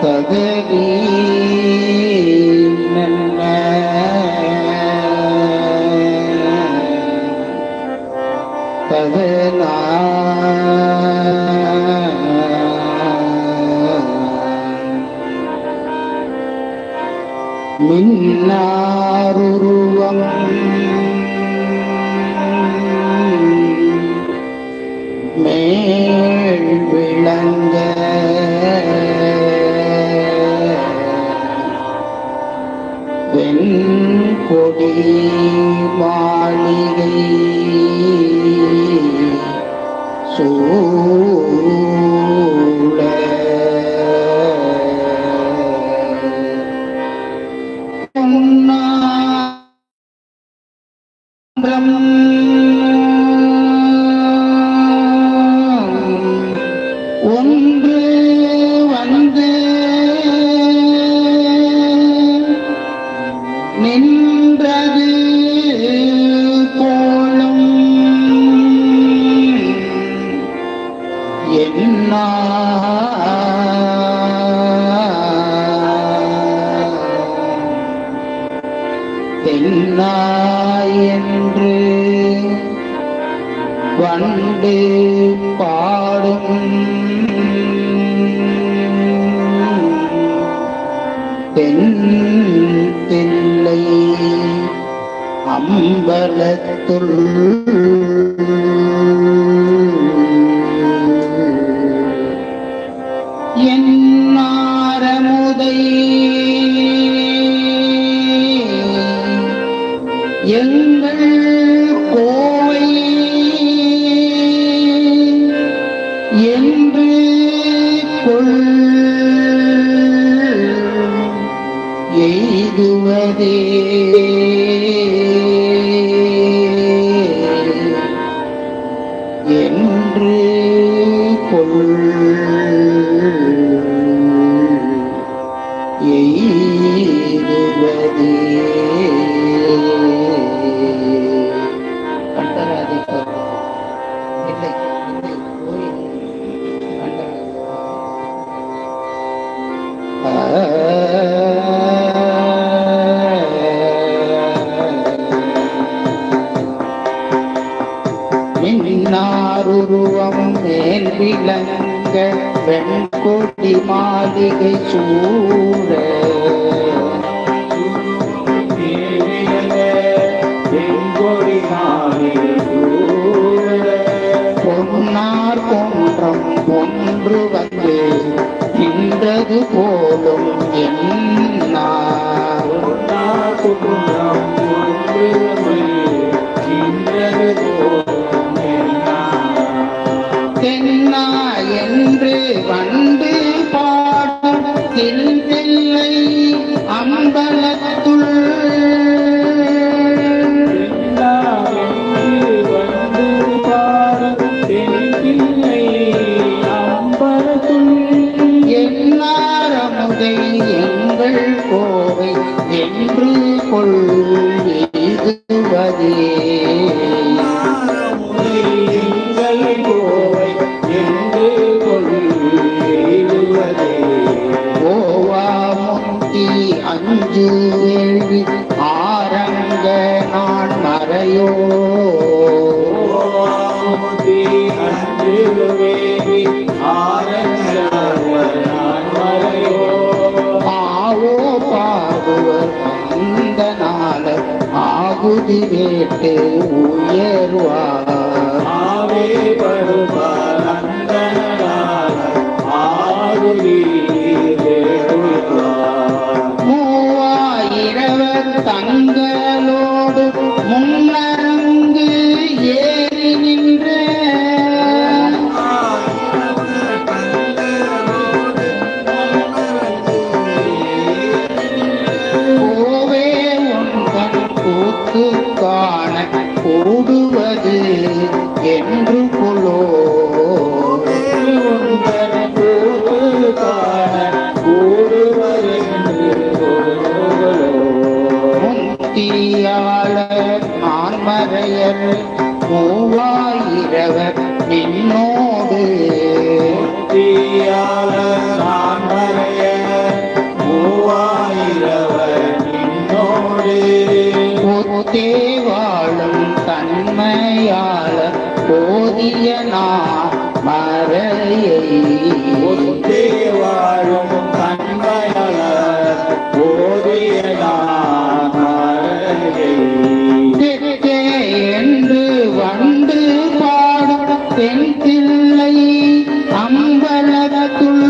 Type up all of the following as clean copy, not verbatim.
பதவி நன்ன பதனா மின்னாருருவம் மேல் விளங்க வெண்கொடி மாளிகை சூழ ஒன்று வந்து நின்றது போலும் என்ன என்று வண்டு பாடும் தென் தில்லை அம்பலத்துள் என்னாரமுதை எங்கள் கோவை என்று கொள் எய்துவதே என்று கொள் எய்துவதே மின்னாருருவம் மேல் விளங்க வெண்கொடி மாளிகை சூழ பொன்னார் போன்றம் ஒன்று வந்து நின்றது போலும் தென்னா என்று வண்டு பாடும் தில்லை அம்பலத்துள் என்னாரமுதை எங்கள் கோவை என்று கொள் எய்துவதே அஞ்சு வேள்வி ஆரங்க நான் மறையோ அஞ்சு வேள்வி ஆரங்க நான் மறையோ ஆவோ பாடுவர் அந்த நாள ஆகுதி வேட்டு உயர்வார் ஆவே வருவார் அந்த நாள ஆகுதி தங்களோடு முன்னரங்கு ஏறி நின்ற கோவே உங்கள் கூத்து காண கூடுவது என்று கொலோ உங்கள் கூத்து காண நான் மறைய மூவாயிரவர் நின்னோடு ஒத்தே வாழும் தன்மையாள போதிய மறையை ஒத்தே வாழும் தன்மையாளர் போதிய மறையை தெற்கே என்று வந்து பாடும் தென் தில்லை அம்பலத்துள்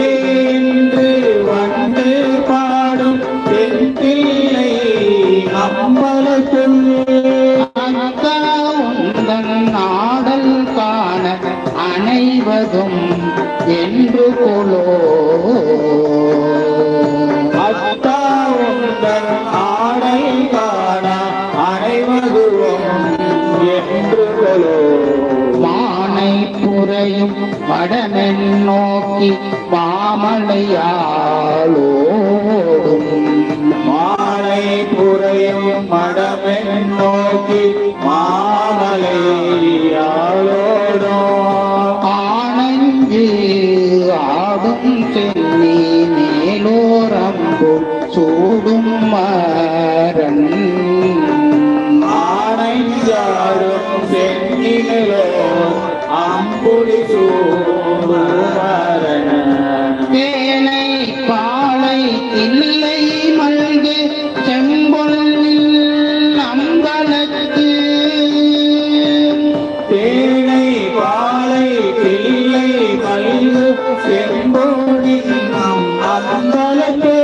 என்று வந்து பாடும் தென்தில்லை அம்பலத்துள் அக்கா உந்தன் நாடல் காண அனைவதும் என்று கொலோ அத்தா உந்தன் ஆடை காண அனைவதும் என்று கொலோ மானை புரையும் வடமென் நோக்கி மாமலையாளோடும் மாலை புரையும் மடமென் நோக்கி மாமலையாளோடோ ஆனஞ்சு ஆடும் சென்னி மேலோரம்பு சூடும் மரன் ஆனைஞ்சாடும் சென்னிலோ அம்புலி சூடுமரண தேனை பாலை இல்லை மல்கு செம்பொல்லில் அம்பலத்து தேனை பாலை பிள்ளை மல்கு செம்போடின் அம்பலத்தே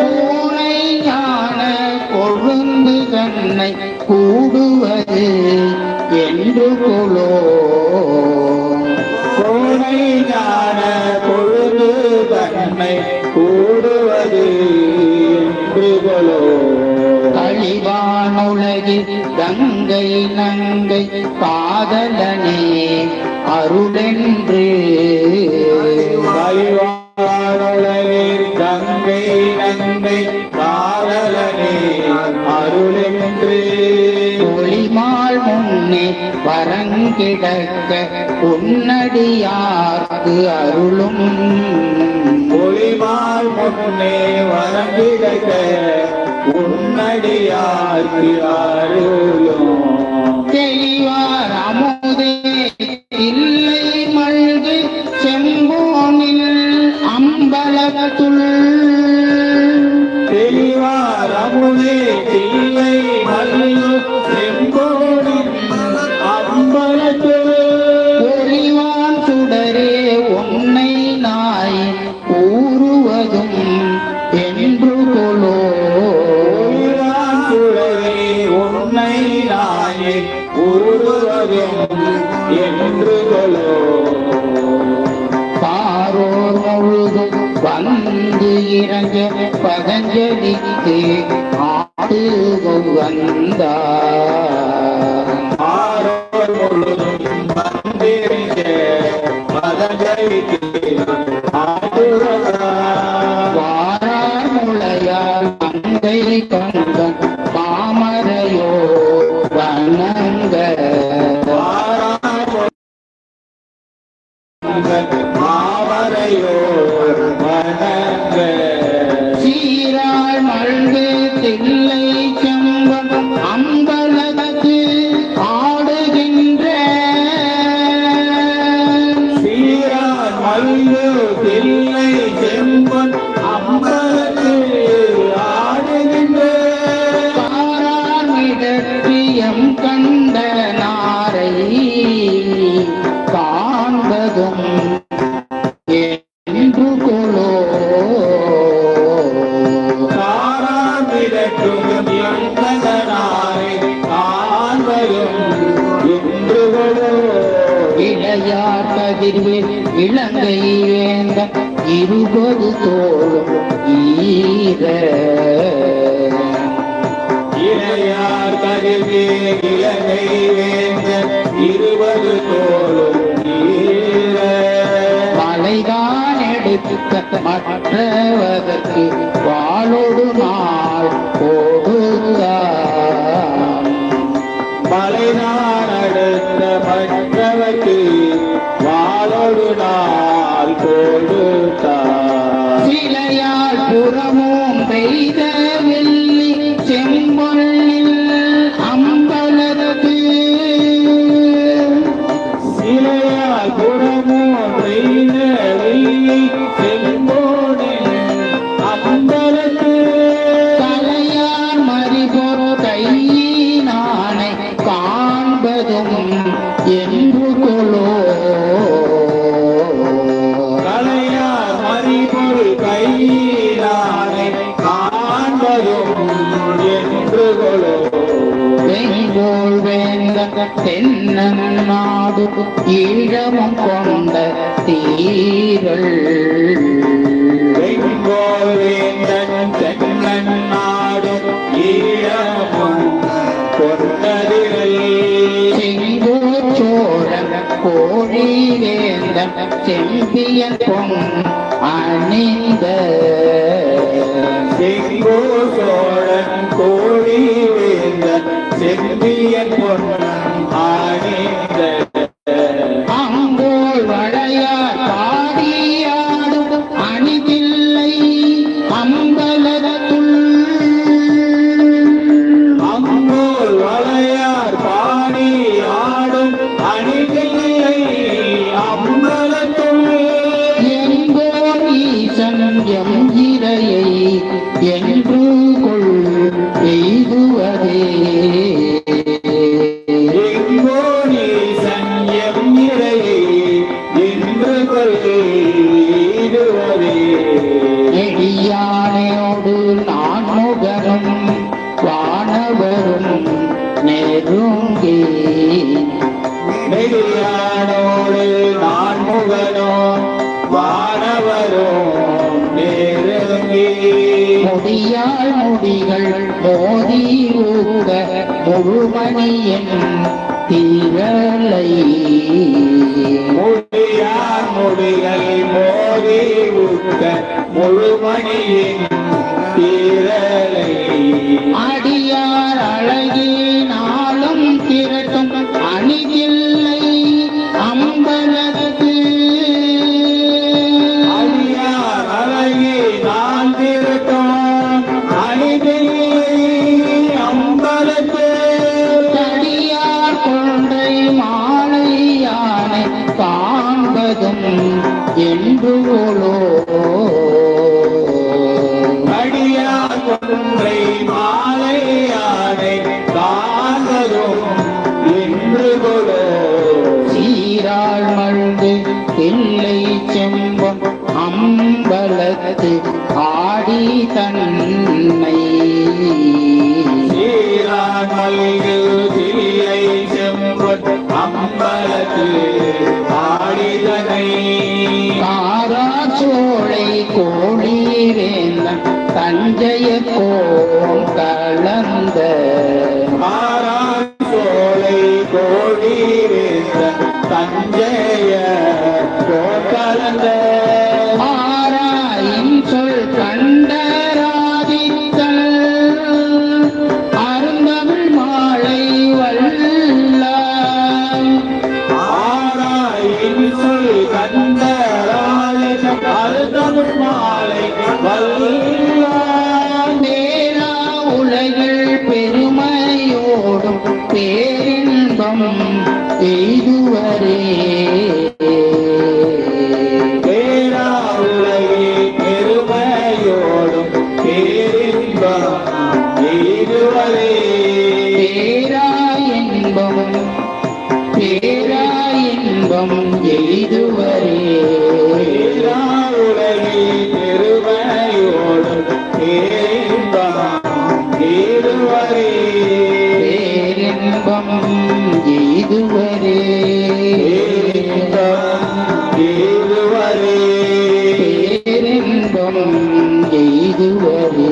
பூனை ஞான கொழுந்து கண்ணை கூடுவது என்று கொலோ கோனை ஞான பொழுது தன்மை கூடுவது என்று கொலோ கழிவானுலகில் கங்கை நங்கை காதலனே அருளென்று வழிவாழுலகில் கங்கை நங்கை காதலனே அருளென்று ஒளிமால் முன்னே வரங்கிடக்க உன்னடியார்க்கு அருளும் ஒளிமால் முன்னே வரங்கிடக்க உன்னடியார்க்கு அருளும் தெளிவார் அமுதே இல்லை மல்கு செம்போனில் அம்பலத்துள் தெளிவார் அமுதே தில்லை மல்லு செம்போனின் அம்பலத்து ஒளிவான் சுடரே உன்னை நாய் கூறுவதும் என்று கொலோ ஒளிவான் சுடரே உன்னை நாயே உருவதும் என்று கொலோ பாரோர் முழுதும் வந்து இறங்க பதஞ்சலிக்கு ஆடுக வந்தார் ஆரோர் முழுதும் வந்திருக்க பதஞ்சலிக்கு ஆடுவதார் வாரார் முளையார் அங்கை கந்தன் மாமரையோ வணங்க மாவரையோர் வணங்க சீராள் மல்கு தில்லை செம்பம் அம்பலத்து ஆடுகின்ற சீரார் மல்லு தில்லை செம்பன் அம்பலத்து ஆடுகின்ற காராமிடற்றியம் கண்ட நாரை காண்பதும் என்று கொலோ காராமிடற்றும் எந்தனாரை காண்பதும் என்று இளையார் கதிர்வேல் இலங்கை வேந்த 20 தோளும் ஈர இளையார் கதிர்வே இலங்கை வேந்த 20 தோளும் ஈர மலைதான் எடுத்த மற்றவதற்கு வாளோடு நாள் கொடுத்தான் மலைநாள் அடுத்த மற்றவர்க்கு ஈழமும் கொண்ட தீரள் வெங்கோல் வேந்தன் தென்னன் நாடும் ஈழமும் கொண்டதிரல் செங்கோர் சோழன் கோழி வேந்தன் செம்பியன் பொன் அணிந்த செங்கோ சோழன் கோழி வேந்தன் செம்பியன் பொன்னன் ஆணிந்த அங்கோள் வளையார் பாடியாடும் அணிதில்லை அம்பலத்துள் அங்கோல் வளையார் பாடி ஆடும் அணிதில்லை அம்பலத்துள் எங்கோர் ஈசன் எம் இறையை என்று கொள் எய்துவதே எங்கோனி சன்யம் இறையை என்று கொள்ளுவதே நெடியானையோடு நான் முகனும் வானவரும் நெருங்கி நெடியானோடு நான் முகனோ வானவரும் நெருங்கி முடியால் முடிகள் மோதி ஊக்க முழுமணியன் தீரலை முடியார் முடிகள் மோதி உத்த முழுமணியின் தீரலை அடியார் அழகினாலும் திரட்டும் அணிதில்லை அம்பலத்து அடியார் அழகி நான் திருட்டோம் அணிதில்லை அம்பலத்து தடியார் கொன்றை மாலை யானை காண்பதும் என்று போலோ அடியார் கொன்றை மாலையானை காண்பதும் என்று கொலோ சீராள் மழுந்து தில்லை செம்பொன் அம்பலத்து ஆடி தன்னை சீராமல்கு தில்லை செம்பொன் அம்பலத்து ஆடிதனை காரா சோலை கோழி வேந்தன் தஞ்சைய கோம் கலந்த சோலை கோடி தஞ்சைய கோகலந்த ஆராயின் சொல் கண்டராதித்தல் அருந்தமிழ் மாலை வல்லாய் ஆராயின் சொல் கண்டராய அருந்தமிழ் மாலை வல்லாய் பேரா உலகில் பெருமையோடும் பேரின்பம் எய்துவரே பேரா உலகி பெருமையோடும் பேரின்பம் எய்துவரே பேரா இன்பம் எய்துவரே பேரா உலகி பெருமையோடும் பேரின்பம் எய்துவரே பேரின்பம் எய்துவரே பேரின்பம் எய்துவரே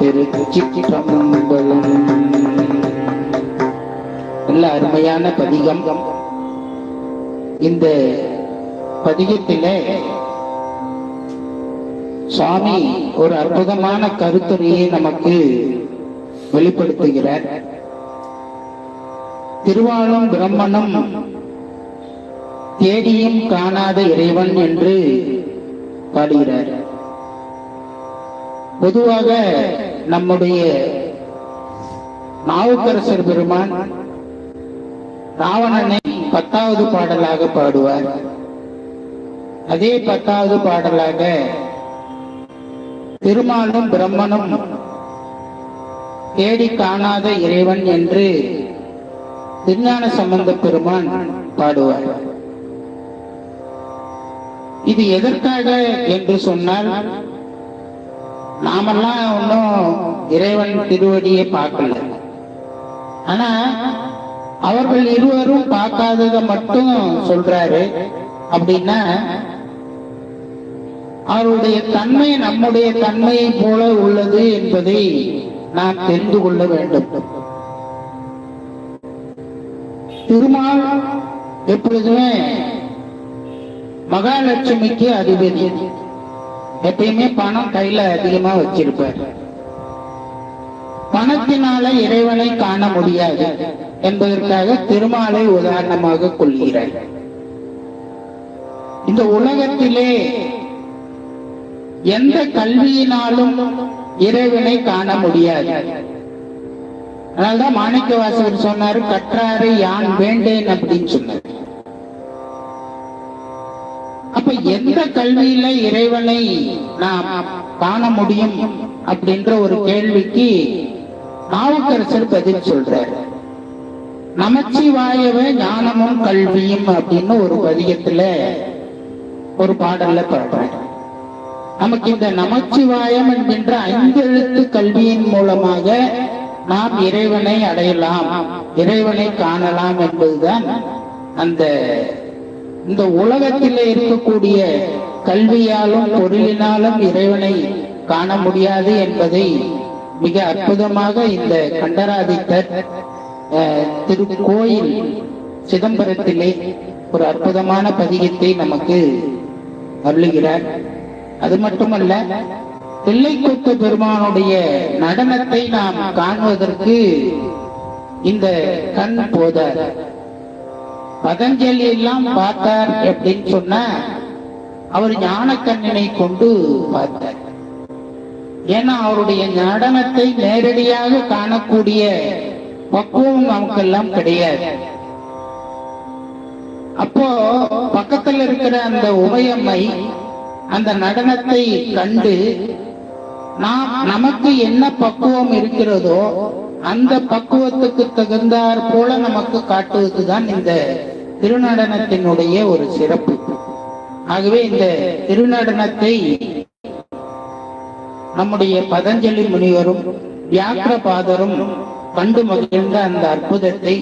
திருச்சிற்றம்பலம். நல்ல அருமையான பதிகம். இந்த பதிகத்திலே சுவாமி ஒரு அற்புதமான கருத்துரையை நமக்கு வெளிப்படுத்துகிறார். திருவாளும் பிரம்மனும் தேடியும் காணாத இறைவன் என்று பாடுகிறார். பொதுவாக நம்முடைய நாவுக்கரசர் பெருமான் ராவணனை 10வது பாடலாக பாடுவார். அதே 10வது பாடலாக திருமாலும் பிரம்மனும் தேடி காணாத இறைவன் என்று திருஞான சம்பந்த பெருமான் பாடுவார். இது எதற்காக என்று சொன்னால், நாமெல்லாம் ஒன்றும் இறைவன் திருவடியை பார்க்கல. ஆனா அவர்கள் இருவரும் பார்க்காததை மட்டும் சொல்றாரு. அப்படின்னா அவருடைய தன்மை நம்முடைய தன்மையை போல உள்ளது என்பதை நாம் தெரிந்து கொள்ள வேண்டும். திருமால் எப்பொழுதுமே மகாலட்சுமிக்கு அதிபதி. எப்பயுமே பணம் கையில அதிகமா வச்சிருப்பார். பணத்தினால இறைவனை காண முடியாது என்பதற்காக திருமாலை உதாரணமாக கொள்கிறார். இந்த உலகத்திலே எந்த கல்வியினாலும் இறைவனை காண முடியாது. அதனால்தான் மாணிக்கவாசகர் சொன்னாரு, கற்றாரை யான் வேண்டேன் அப்படின்னு சொன்னார். அப்ப எந்த கல்வியில இறைவனை நாம் காண முடியும் அப்படின்ற ஒரு கேள்விக்கு நாவுக்கரசர் பதில் சொல்றார். நமச்சிவாயவ ஞானமும் கல்வியும் அப்படின்னு ஒரு பதிகத்துல ஒரு பாடல்ல பாடுறார். நமக்கு இந்த நமச்சிவாயம் என்கின்ற 5 எழுத்து கல்வியின் மூலமாக நாம் இறைவனை அடையலாம், இறைவனை காணலாம் என்பதுதான் அந்த இந்த உலகத்தில் இருக்கக்கூடிய கல்வியாலும் பொருளினாலும் இறைவனை காண முடியாது என்பதை மிக அற்புதமாக இந்த கண்டராதித்தர் திருக்கோயில் சிதம்பரத்திலே ஒரு அற்புதமான பதிகத்தை நமக்கு அருளுகிறார். அது மட்டுமல்ல, தில்லைக்கூத்து பெருமானுடைய நடனத்தை நாம் காணுவதற்கு இந்த கண் போதார். பதஞ்சலி எல்லாம் பார்த்தார் அப்படின்னு சொன்னா அவர் ஞான கண்ணினை கொண்டு பார்த்தார். ஏன்னா அவருடைய நடனத்தை நேரடியாக காணக்கூடிய பக்குவம் நமக்கெல்லாம் கிடையாது. அப்போ பக்கத்தில் இருக்கிற அந்த உமையம்மை அந்த நடனத்தை கண்டு நமக்கு என்ன பக்குவம் இருக்கிறதோ அந்த பக்குவத்துக்கு தகுந்தாற் போல நமக்கு காட்டுவதுதான் இந்த திருநடனத்தினுடைய ஒரு சிறப்பு. ஆகவே இந்த திருநடனத்தை நம்முடைய பதஞ்சலி முனிவரும் வியாக்கிரபாதரும் கண்டு மகிழ்ந்த அந்த அற்புதத்தை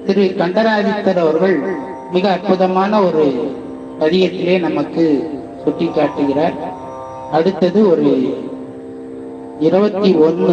திரு கண்டராதித்தர் அவர்கள் மிக அற்புதமான ஒரு பதியத்திலே நமக்கு சுட்டி காட்டுகிறார். அடுத்தது ஒரு 21